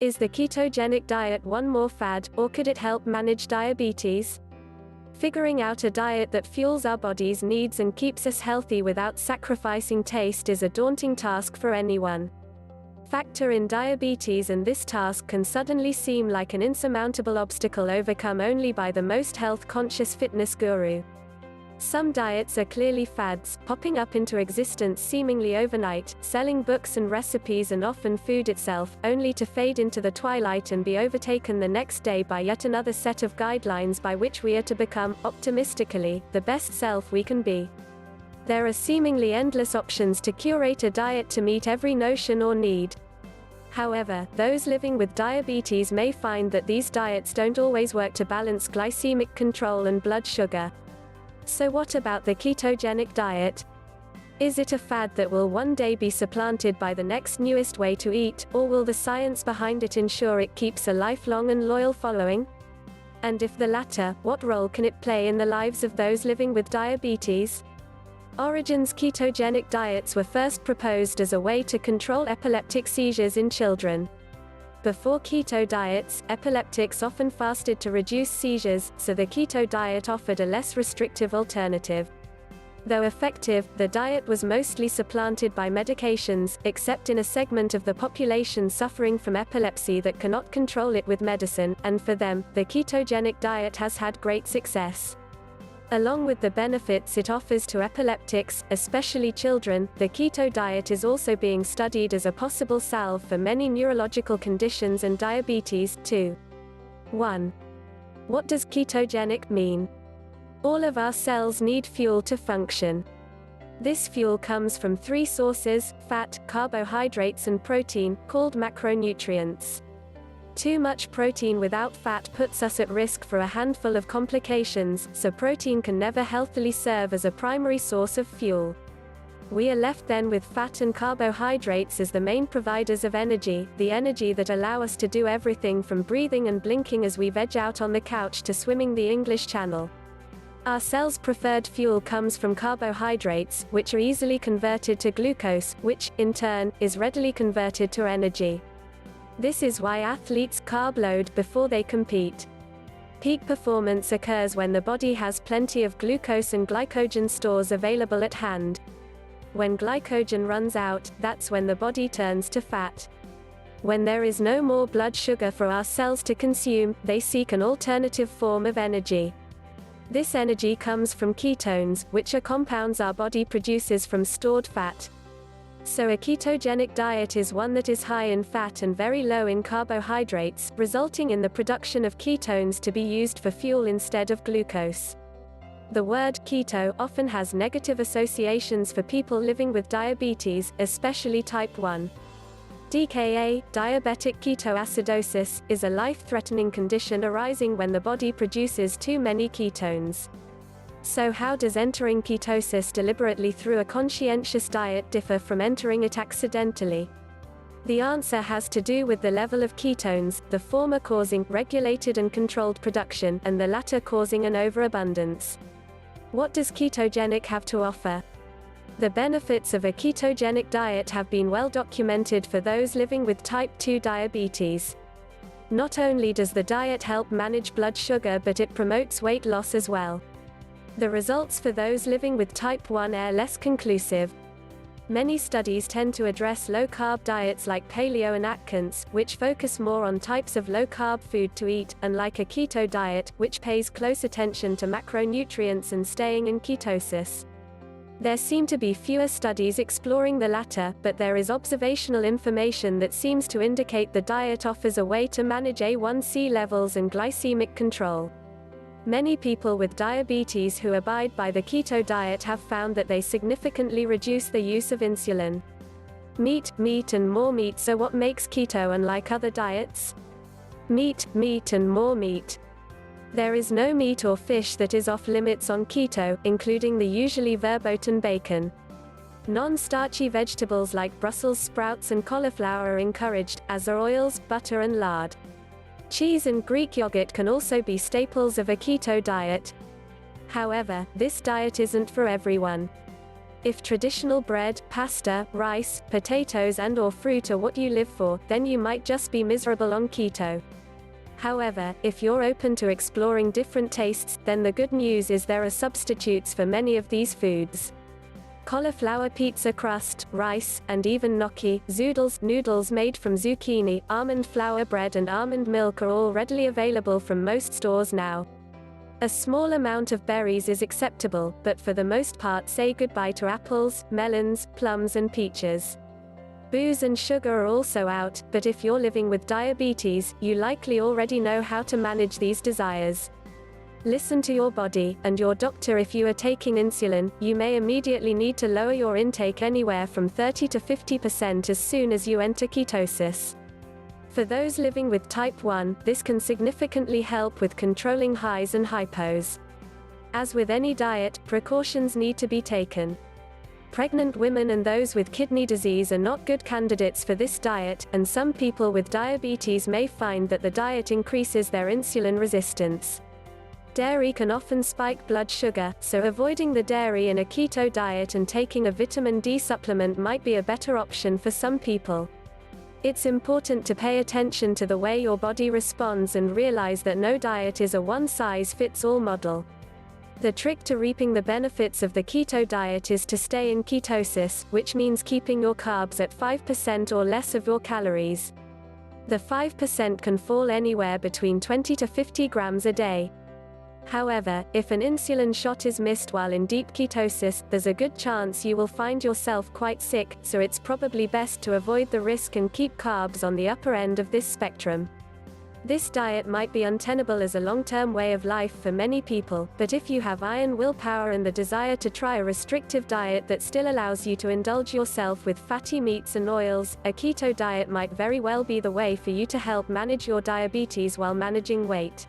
Is the ketogenic diet one more fad, or could it help manage diabetes? Figuring out a diet that fuels our body's needs and keeps us healthy without sacrificing taste is a daunting task for anyone. Factor in diabetes and this task can suddenly seem like an insurmountable obstacle overcome only by the most health-conscious fitness guru. Some diets are clearly fads, popping up into existence seemingly overnight, selling books and recipes and often food itself, only to fade into the twilight and be overtaken the next day by yet another set of guidelines by which we are to become, optimistically, the best self we can be. There are seemingly endless options to curate a diet to meet every notion or need. However, those living with diabetes may find that these diets don't always work to balance glycemic control and blood sugar. So what about the ketogenic diet? Is it a fad that will one day be supplanted by the next newest way to eat, or will the science behind it ensure it keeps a lifelong and loyal following? And if the latter, what role can it play in the lives of those living with diabetes? Origin's ketogenic diets were first proposed as a way to control epileptic seizures in children. Before keto diets, epileptics often fasted to reduce seizures, so the keto diet offered a less restrictive alternative. Though effective, the diet was mostly supplanted by medications, except in a segment of the population suffering from epilepsy that cannot control it with medicine, and for them, the ketogenic diet has had great success. Along with the benefits it offers to epileptics, especially children, the keto diet is also being studied as a possible salve for many neurological conditions and diabetes, too. 1. What does ketogenic mean? All of our cells need fuel to function. This fuel comes from three sources: fat, carbohydrates and protein, called macronutrients. Too much protein without fat puts us at risk for a handful of complications, so protein can never healthily serve as a primary source of fuel. We are left then with fat and carbohydrates as the main providers of energy, the energy that allow us to do everything from breathing and blinking as we veg out on the couch to swimming the English Channel. Our cells' preferred fuel comes from carbohydrates, which are easily converted to glucose, which, in turn, is readily converted to energy. This is why athletes carb load before they compete. Peak performance occurs when the body has plenty of glucose and glycogen stores available at hand. When glycogen runs out, that's when the body turns to fat. When there is no more blood sugar for our cells to consume, they seek an alternative form of energy. This energy comes from ketones, which are compounds our body produces from stored fat. So a ketogenic diet is one that is high in fat and very low in carbohydrates, resulting in the production of ketones to be used for fuel instead of glucose. The word keto often has negative associations for people living with diabetes, especially type 1. DKA, diabetic ketoacidosis, is a life-threatening condition arising when the body produces too many ketones. So how does entering ketosis deliberately through a conscientious diet differ from entering it accidentally? The answer has to do with the level of ketones, the former causing regulated and controlled production, and the latter causing an overabundance. What does ketogenic have to offer? The benefits of a ketogenic diet have been well documented for those living with type 2 diabetes. Not only does the diet help manage blood sugar, but it promotes weight loss as well. The results for those living with type 1 are less conclusive. Many studies tend to address low-carb diets like Paleo and Atkins, which focus more on types of low-carb food to eat, unlike a keto diet, which pays close attention to macronutrients and staying in ketosis. There seem to be fewer studies exploring the latter, but there is observational information that seems to indicate the diet offers a way to manage A1C levels and glycemic control. Many people with diabetes who abide by the keto diet have found that they significantly reduce the use of insulin. Meat and more meat. So what makes keto unlike other diets? Meat and more meat. There is no meat or fish that is off limits on keto, including the usually verboten bacon. Non-starchy vegetables like Brussels sprouts and cauliflower are encouraged, as are oils, butter and lard. Cheese and Greek yogurt can also be staples of a keto diet. However, this diet isn't for everyone. If traditional bread, pasta, rice, potatoes and/or fruit are what you live for, then you might just be miserable on keto. However, if you're open to exploring different tastes, then the good news is there are substitutes for many of these foods. Cauliflower pizza crust, rice, and even gnocchi, zoodles, noodles made from zucchini, almond flour bread and almond milk are all readily available from most stores now. A small amount of berries is acceptable, but for the most part say goodbye to apples, melons, plums and peaches. Booze and sugar are also out, but if you're living with diabetes, you likely already know how to manage these desires. Listen to your body, and your doctor. If you are taking insulin, you may immediately need to lower your intake anywhere from 30 to 50% as soon as you enter ketosis. For those living with type 1, this can significantly help with controlling highs and hypos. As with any diet, precautions need to be taken. Pregnant women and those with kidney disease are not good candidates for this diet, and some people with diabetes may find that the diet increases their insulin resistance. Dairy can often spike blood sugar, so avoiding the dairy in a keto diet and taking a vitamin D supplement might be a better option for some people. It's important to pay attention to the way your body responds and realize that no diet is a one-size-fits-all model. The trick to reaping the benefits of the keto diet is to stay in ketosis, which means keeping your carbs at 5% or less of your calories. The 5% can fall anywhere between 20 to 50 grams a day. However, if an insulin shot is missed while in deep ketosis, there's a good chance you will find yourself quite sick, so it's probably best to avoid the risk and keep carbs on the upper end of this spectrum. This diet might be untenable as a long-term way of life for many people, but if you have iron willpower and the desire to try a restrictive diet that still allows you to indulge yourself with fatty meats and oils, a keto diet might very well be the way for you to help manage your diabetes while managing weight.